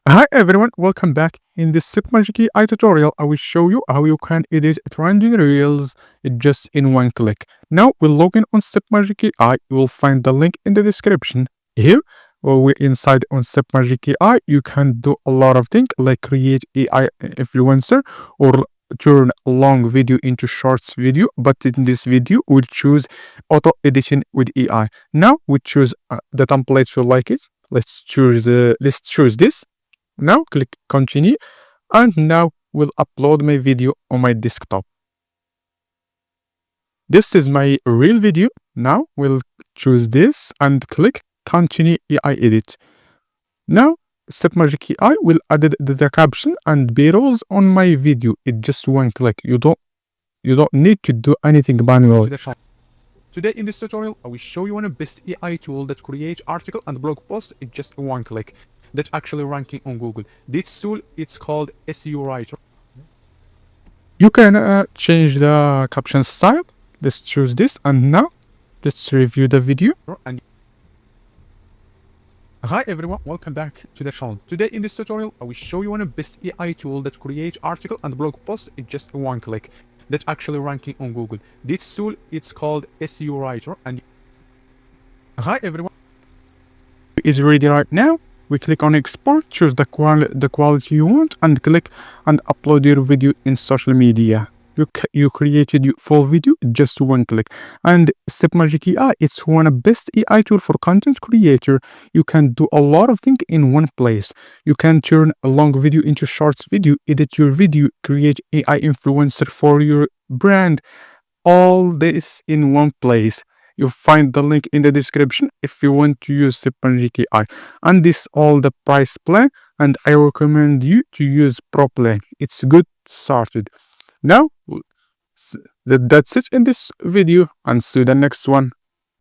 Hi everyone, welcome back. In this submagic AI tutorial, I will show you how you can edit trending reels just in one click. Now we'll log in on submagic AI. You will find the link in the description. Here, or we inside on submagic AI, you can do a lot of things like create AI influencer or turn a long video into shorts video. But in this video, we'll choose auto editing with AI. Now we choose the template you like it. Let's choose this. Now click continue, and now we'll upload my video on my desktop. This is my real video. Now we'll choose this and click continue AI edit. Now submagic AI will add the caption and b-rolls on my video. It's just one click. You don't need to do anything manually. Today in this tutorial, I will show you one of the best AI tool that creates article and blog posts in just one click. That's actually ranking on Google. This tool, it's called SEO Writer. You can change the caption style. Let's choose this, and now let's review the video. Hi everyone, welcome back to the channel. Today in this tutorial, I will show you one of the best AI tool that creates article and blog posts in just one click. That's actually ranking on Google. This tool, it's called SEO Writer. And hi everyone, is ready right now. We click on export, choose the quality you want, and click and upload your video in social media. You created your full video just one click. And submagic AI, it's one of the best AI tool for content creator. You can do a lot of things in one place. You can turn a long video into shorts video, edit your video, create AI influencer for your brand. All this in one place. You find the link in the description if you want to use submagic AI. And this all the price plan, and I recommend you to use Pro plan. It's good started. Now that's it in this video, and see you the next one.